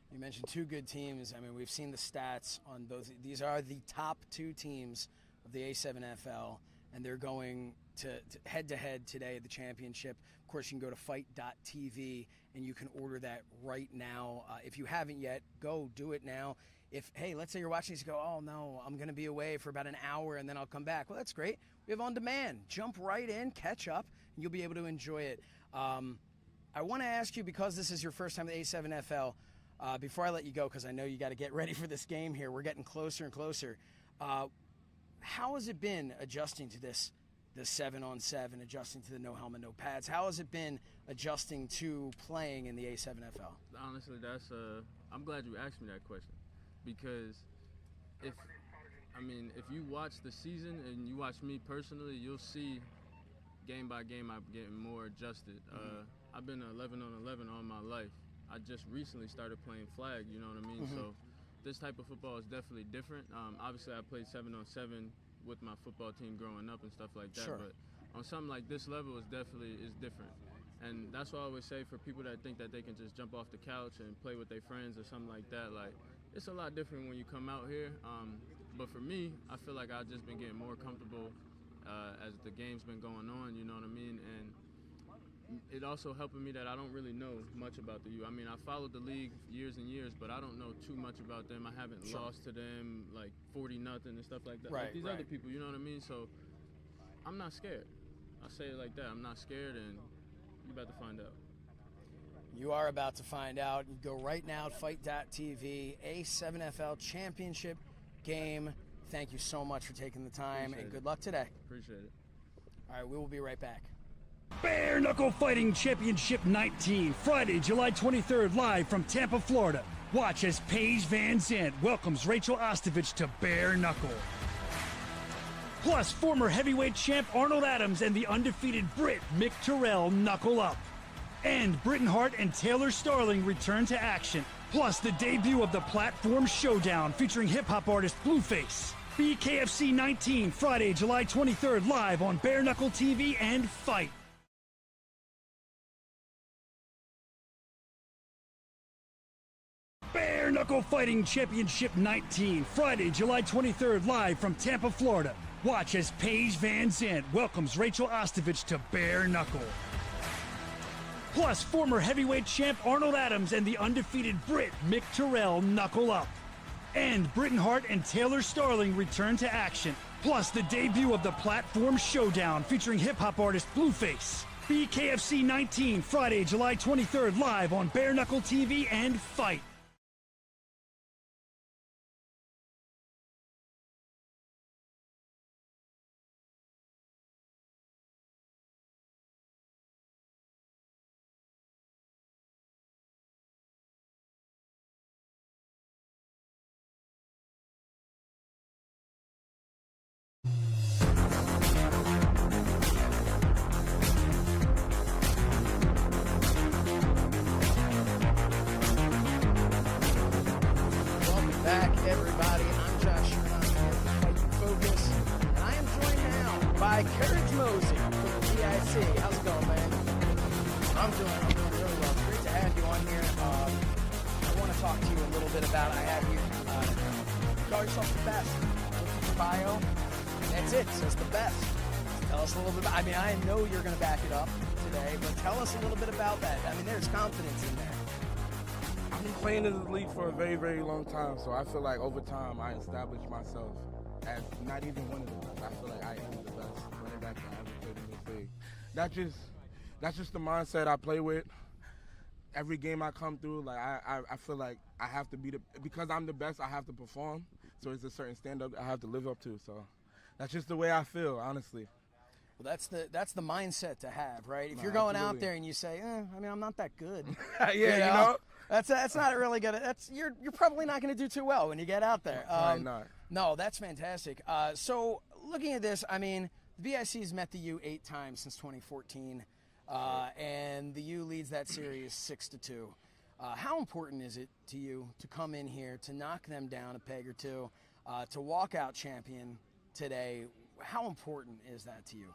you mentioned 2 good teams. I mean, we've seen the stats on both. These are the top 2 teams of the A7FL, and they're going to head-to-head today at the championship. Of course, you can go to Fite.tv, and you can order that right now. If you haven't yet, go do it now. Let's say you're watching this, you go, oh, no, I'm going to be away for about an hour, and then I'll come back. Well, that's great. We have on demand. Jump right in, catch up, and you'll be able to enjoy it. I want to ask you, because this is your first time at A7FL, before I let you go, because I know you got to get ready for this game here. We're getting closer and closer. How has it been adjusting to the 7-on-7, adjusting to the no helmet, no pads? How has it been adjusting to playing in the A7FL? Honestly, I'm glad you asked me that question, because if you watch the season and you watch me personally, you'll see game by game I'm getting more adjusted. I've been 11-on-11 all my life. I just recently started playing flag, you know what I mean? So this type of football is definitely different. Obviously, I played 7-on-7 with my football team growing up and stuff like that. Sure. But on something like this level, is different. And that's why I always say, for people that think that they can just jump off the couch and play with their friends or something like that, like, it's a lot different when you come out here. But for me, I feel like I've just been getting more comfortable as the game's been going on, you know what I mean? And it also helping me that I don't really know much about the U. I mean, I followed the league years and years, but I don't know too much about them. I haven't lost to them like 40-0 and stuff like that. Right, like these other people, you know what I mean? So I'm not scared. I say it like that. I'm not scared, and you're about to find out. You are about to find out. You go right now at Fite.tv, A7FL championship game. Thank you so much for taking the time, and good luck today. Appreciate it. All right, we will be right back. Bare Knuckle Fighting Championship 19, Friday, July 23rd, live from Tampa, Florida. Watch as Paige Van Zandt welcomes Rachel Ostovich to Bare Knuckle. Plus, former heavyweight champ Arnold Adams and the undefeated Brit Mick Terrell knuckle up. And Britton Hart and Taylor Starling return to action. Plus, the debut of the Platform Showdown featuring hip-hop artist Blueface. BKFC 19, Friday, July 23rd, live on Bare Knuckle TV and Fite. Bare Knuckle Fighting Championship 19, Friday, July 23rd, live from Tampa, Florida. Watch as Paige Van Zandt welcomes Rachel Ostovich to Bare Knuckle. Plus, former heavyweight champ Arnold Adams and the undefeated Brit Mick Terrell knuckle up. And Britton Hart and Taylor Starling return to action. Plus, the debut of the Platform Showdown featuring hip-hop artist Blueface. BKFC 19, Friday, July 23rd, live on Bare Knuckle TV and Fite. Welcome back, everybody. I'm Josh Sherman here for Fight and Focus, and I am joined now by Courage Mosey from the GIC. How's it going, man? I'm doing really well. It's great to have you on here. I want to talk to you a little bit about. I have you call yourself the best. Look at your bio. That's it. It says the best. Tell us a little bit about. I mean, I know you're going to back it up today, but tell us a little bit about that. I mean, there's confidence in there. I've been playing in this league for a very, very long time, so I feel like over time I established myself as not even one of the best. I feel like I am the best running back I ever played in this league. That's just the mindset I play with. Every game I come through, like I feel like I have to be because I'm the best, I have to perform. So it's a certain stand-up I have to live up to. So that's just the way I feel, honestly. Well, that's the mindset to have, right? If you're going out there and you say, I mean, I'm not that good. You know? That's not really good. You're probably not going to do too well when you get out there. Probably not. No, that's fantastic. So looking at this, I mean, the BIC's met the U 8 times since 2014, and the U leads that series 6-2. How important is it to you to come in here, to knock them down a peg or two, to walk out champion today? How important is that to you?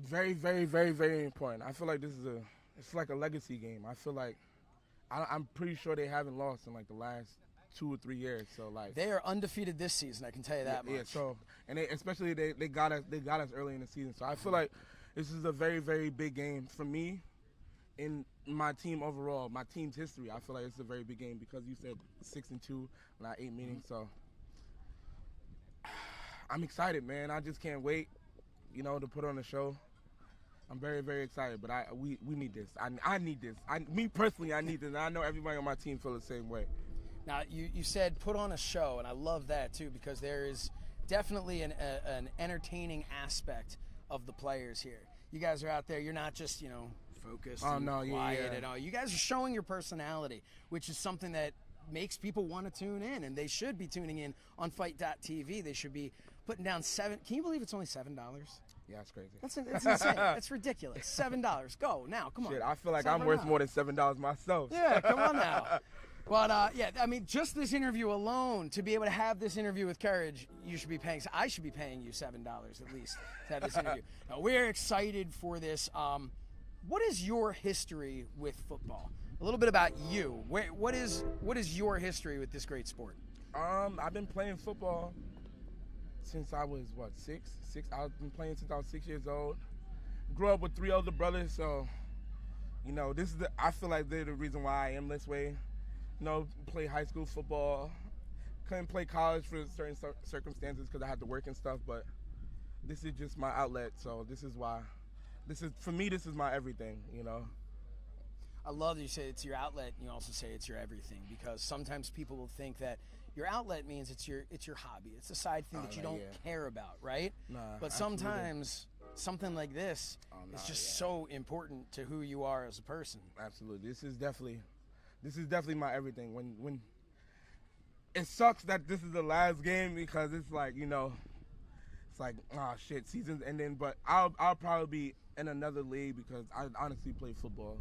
Very, very, very, very important. I feel like it's like a legacy game. I feel like I'm pretty sure they haven't lost in like the last 2 or 3 years. So like they are undefeated this season. I can tell you that much. Yeah. So and especially they got us early in the season. So I feel like this is a very, very big game for me in my team overall, my team's history. I feel like it's a very big game because you said 6-2 not 8 meetings. So I'm excited, man. I just can't wait, to put on a show. I'm very, very excited, but we need this. I need this. Me personally, I need this. And I know everybody on my team feel the same way. Now, you said put on a show, and I love that too because there is definitely an entertaining aspect of the players here. You guys are out there. You're not just focused and quiet and all. You guys are showing your personality, which is something that makes people want to tune in, and they should be tuning in on Fite.tv. They should be putting down $7. Can you believe it's only $7? Yeah, it's crazy. That's insane. That's ridiculous. $7. Go now. Come on. Shit, I feel like I'm worth more than $7 myself. Yeah, come on now. But I mean, just this interview alone, to be able to have this interview with Courage, you should be paying. I should be paying you $7 at least to have this interview. Now, we're excited for this. What is your history with football? A little bit about you. What is your history with this great sport? I've been playing football since I was six. I've been playing since I was 6 years old. Grew up with 3 older brothers, so I feel like they're the reason why I am this way. Play high school football. Couldn't play college for certain circumstances because I had to work and stuff, but this is just my outlet, so this is why. For me, this is my everything, I love that you say it's your outlet and you also say it's your everything, because sometimes people will think that your outlet means it's your hobby. It's a side thing that you don't care about, right? Nah, but sometimes something like this is just so important to who you are as a person. Absolutely. This is definitely my everything. When it sucks that this is the last game because it's like, it's like, oh shit, seasons ending. But I'll probably be in another league because I honestly play football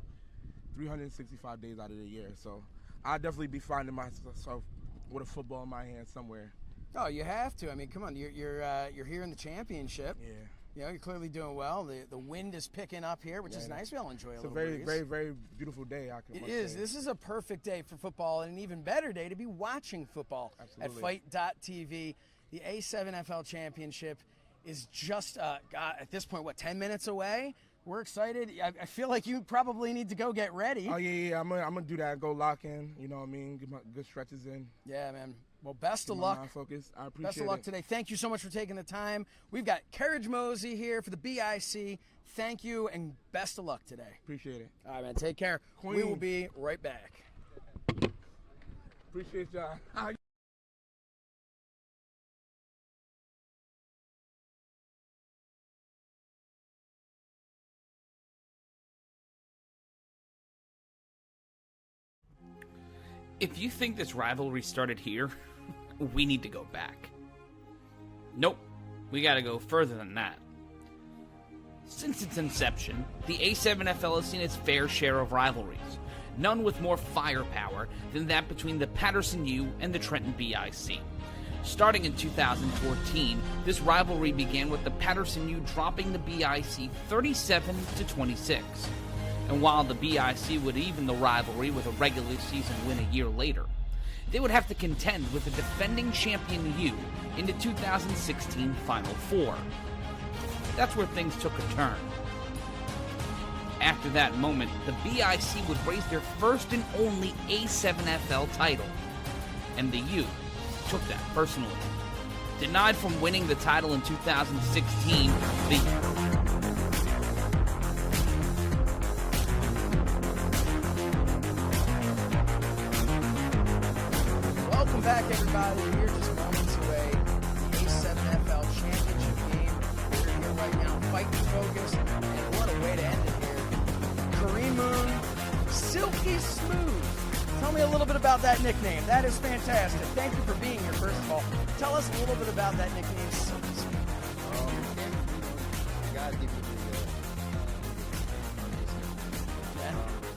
365 days out of the year. So I'll definitely be finding myself with a football in my hand somewhere. Oh, you have to. I mean, come on, you're here in the championship. Yeah. You know, you're clearly doing well. The wind is picking up here, which is nice. We all enjoy a little breeze. It's a very, very beautiful day. It is. This is a perfect day for football, and an even better day to be watching football. Absolutely. At Fite.tv. The A7FL championship is just, at this point, 10 minutes away? We're excited. I feel like you probably need to go get ready. Oh, yeah. I'm gonna do that. Go lock in. You know what I mean? Get my good stretches in. Yeah, man. Well, best of luck. Focus. I appreciate it. Best of luck today. Thank you so much for taking the time. We've got Courage Mosey here for the BIC. Thank you, and best of luck today. Appreciate it. All right, man. Take care. Queen. We will be right back. Appreciate y'all. If you think this rivalry started here, we need to go back. Nope, we gotta go further than that. Since its inception, the A7FL has seen its fair share of rivalries, none with more firepower than that between the Patterson U and the Trenton BIC. Starting in 2014, this rivalry began with the Patterson U dropping the BIC 37-26. And while the BIC would even the rivalry with a regular season win a year later, they would have to contend with the defending champion U in the 2016 Final Four. That's where things took a turn. After that moment, the BIC would raise their first and only A7FL title, and the U took that personally. Denied from winning the title in 2016, Welcome back, everybody. We're just moments away. The A7FL championship game. We're here right now, fighting focus, and what a way to end it here. Kareem Moon, Silky Smooth. Tell me a little bit about that nickname. That is fantastic. Thank you for being here, first of all. Tell us a little bit about that nickname, Silky Smooth. God give you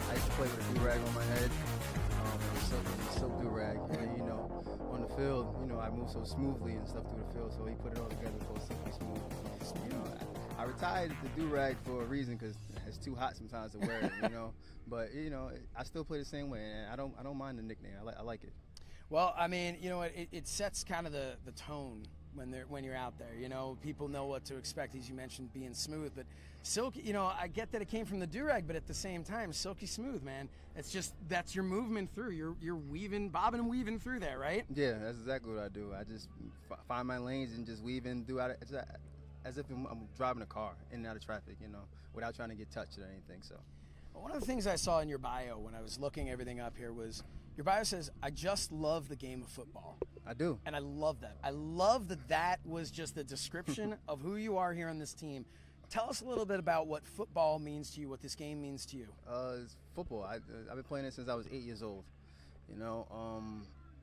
I used to play with a do-rag on my head. So do-rag. And, you know, on the field, you know, I move so smoothly and stuff through the field, so he put it all together called Silky Smooth. You know, I retired the do-rag for a reason because it's too hot sometimes to wear it, you know. But, you know, I still play the same way, and I don't mind the nickname. I like it. Well, I mean, you know, it sets kind of the tone when you're out there. You know, people know what to expect, as you mentioned, being smooth. But Silky, you know, I get that it came from the do-rag, but at the same time, Silky Smooth, man. It's just, that's your movement through. You're weaving, bobbing and weaving through there, right? Yeah, that's exactly what I do. I just find my lanes and just weave in throughout it. It's as if I'm driving a car in and out of traffic, you know, without trying to get touched or anything, so. One of the things I saw in your bio when I was looking everything up here was your bio says, I just love the game of football. I do. And I love that. I love that was just the description of who you are here on this team. Tell us a little bit about what football means to you, what this game means to you. It's football. I've been playing it since I was 8 years old, you know,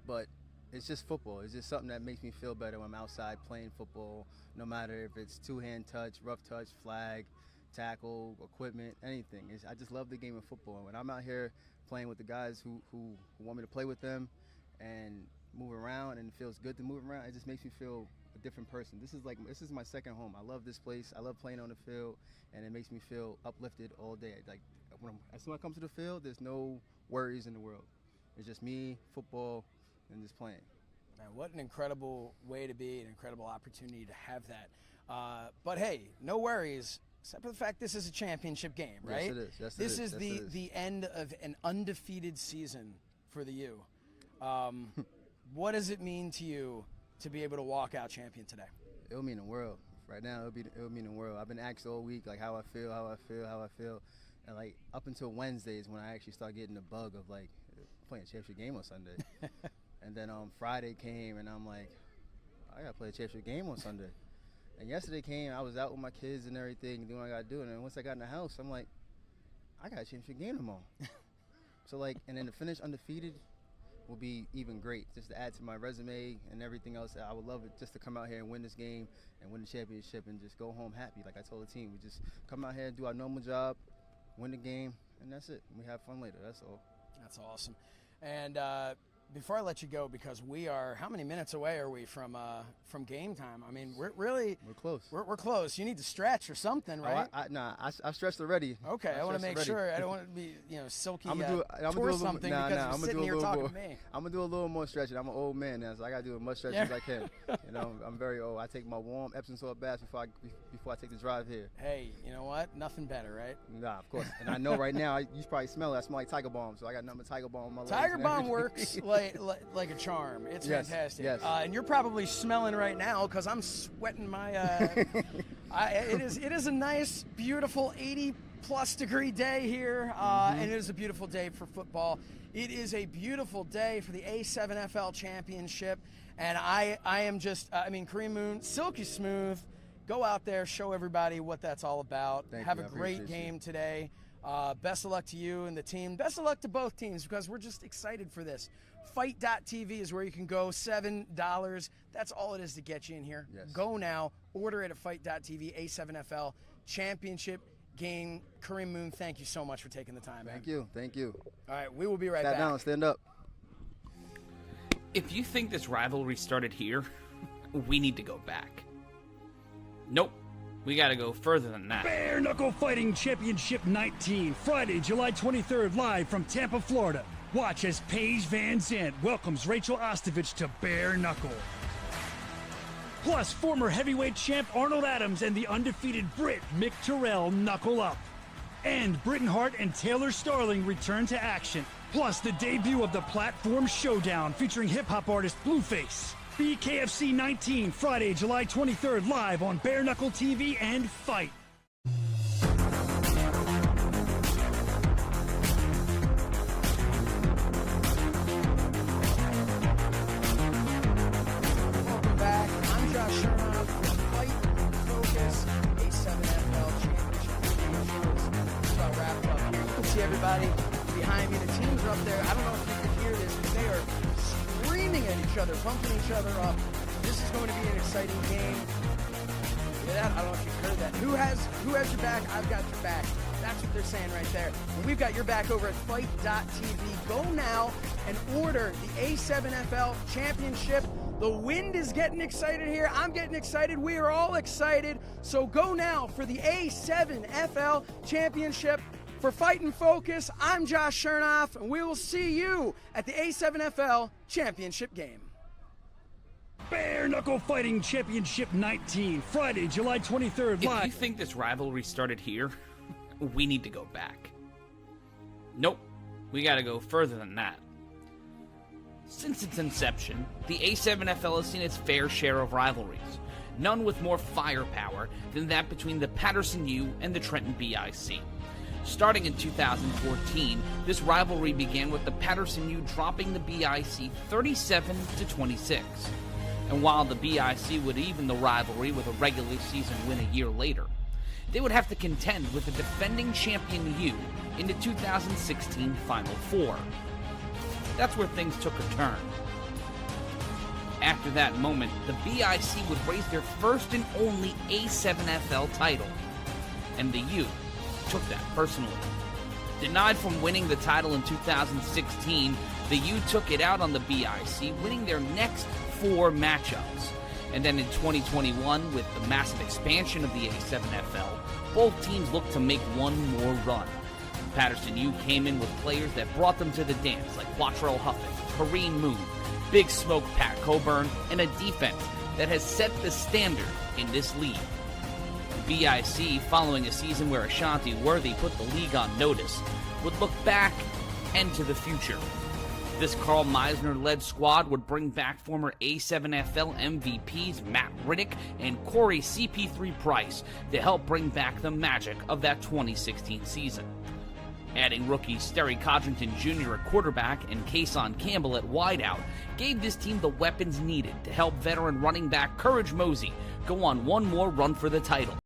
but it's just football. It's just something that makes me feel better when I'm outside playing football, no matter if it's two-hand touch, rough touch, flag, tackle, equipment, anything. I just love the game of football. When I'm out here playing with the guys who want me to play with them and move around, and it feels good to move around, it just makes me feel a different person. This is my second home. I love this place. I love playing on the field, and it makes me feel uplifted all day. Like as soon as I come to the field, there's no worries in the world. It's just me, football, and just playing. Man, what an incredible way to be, an incredible opportunity to have that. But hey, no worries. Except for the fact this is a championship game, right? Yes, it is. Yes, this it is the end of an undefeated season for the U. What does it mean to you to be able to walk out champion today? It'll mean the world. Right now, it'll mean the world. I've been asked all week, like, how I feel. And, like, up until Wednesdays when I actually start getting the bug of, like, playing a championship game on Sunday. And then Friday came, and I'm like, I got to play a championship game on Sunday. And yesterday came, I was out with my kids and everything, doing what I got to do. And then once I got in the house, I'm like, I got a championship game tomorrow. So, like, and then to finish undefeated will be even great, just to add to my resume and everything else. I would love it just to come out here and win this game and win the championship and just go home happy. Like I told the team, we just come out here and do our normal job, win the game, and that's it. We have fun later, that's all. That's awesome. And before I let you go, because we are, how many minutes away are we from game time? I mean, we're close. We're close. You need to stretch or something, right? I stretched already. Okay, I want to make sure. I don't want to be, silky I'm gonna do something because you're sitting here talking to me. I'm gonna do a little more stretching. I'm an old man now, so I gotta do as much stretching as I can. I'm very old. I take my warm Epsom salt baths before I take the drive here. Hey, you know what? Nothing better, right? Nah, of course. And I know right now, you probably smell it. I smell like Tiger Balm, so I got nothing but Tiger Balm on my legs. Tiger Balm works like a charm. It's fantastic. Yes. And you're probably smelling right now because I'm sweating my. It is a nice, beautiful 80+ degree day here, and it is a beautiful day for football. It is a beautiful day for the A7FL championship, and I am just, Kareem Moon, silky smooth. Go out there, show everybody what that's all about. Have a great game today. Best of luck to you and the team. Best of luck to both teams because we're just excited for this. Fite.tv is where you can go. $7. That's all it is to get you in here. Yes. Go now. Order it at Fite.tv. A7FL championship game. Kareem Moon, thank you so much for taking the time. Thank you. All right, we will be right back. Stand down, stand up. If you think this rivalry started here, we need to go back. Nope. We gotta go further than that. Bare Knuckle Fighting Championship 19, Friday, July 23rd, live from Tampa, Florida. Watch as Paige Van Zandt welcomes Rachel Ostovich to Bare Knuckle. Plus, former heavyweight champ Arnold Adams and the undefeated Brit Mick Terrell knuckle up. And Britton Hart and Taylor Starling return to action. Plus, the debut of the Platform Showdown featuring hip-hop artist Blueface. BKFC 19, Friday, July 23rd, live on Bare Knuckle TV and Fite. Welcome back. I'm Josh Chernoff with Fite, Focus, A7FL championship. It's about wrapped up here. You can see everybody behind me. The teams are up there. I don't know if you can hear this, but they are screaming at each other, pumping each other up. This is going to be an exciting game. Look at that. I don't know if you've heard that. Who has your back? I've got your back. That's what they're saying right there. And we've got your back over at Fite.tv. Go now and order the A7FL championship. The wind is getting excited here. I'm getting excited. We are all excited. So go now for the A7FL championship. For Fite and Focus, I'm Josh Chernoff, and we will see you at the A7FL championship game. Bare Knuckle Fighting Championship 19, Friday, July 23rd, live. If you think this rivalry started here, we need to go back. Nope. We gotta go further than that. Since its inception, the A7FL has seen its fair share of rivalries, none with more firepower than that between the Patterson U and the Trenton BIC. Starting in 2014, this rivalry began with the Patterson U dropping the BIC 37-26. And while the BIC would even the rivalry with a regular season win a year later, they would have to contend with the defending champion U in the 2016 Final Four. That's where things took a turn. After that moment, the BIC would raise their first and only A7FL title, and the U took that personally. Denied from winning the title in 2016, the U took it out on the BIC, winning their next 4 matchups. And then in 2021, with the massive expansion of the A7FL, both teams looked to make one more run. Patterson U came in with players that brought them to the dance, like Quattrell Huffing, Kareem Moon, Big Smoke Pat Coburn, and a defense that has set the standard in this league. BIC, following a season where Ashanti Worthy put the league on notice, would look back and to the future. This Carl Meisner-led squad would bring back former A7FL MVPs Matt Riddick and Corey CP3 Price to help bring back the magic of that 2016 season. Adding rookies Sterry Codrington Jr. at quarterback and Kason Campbell at wideout gave this team the weapons needed to help veteran running back Courage Mosey go on one more run for the title.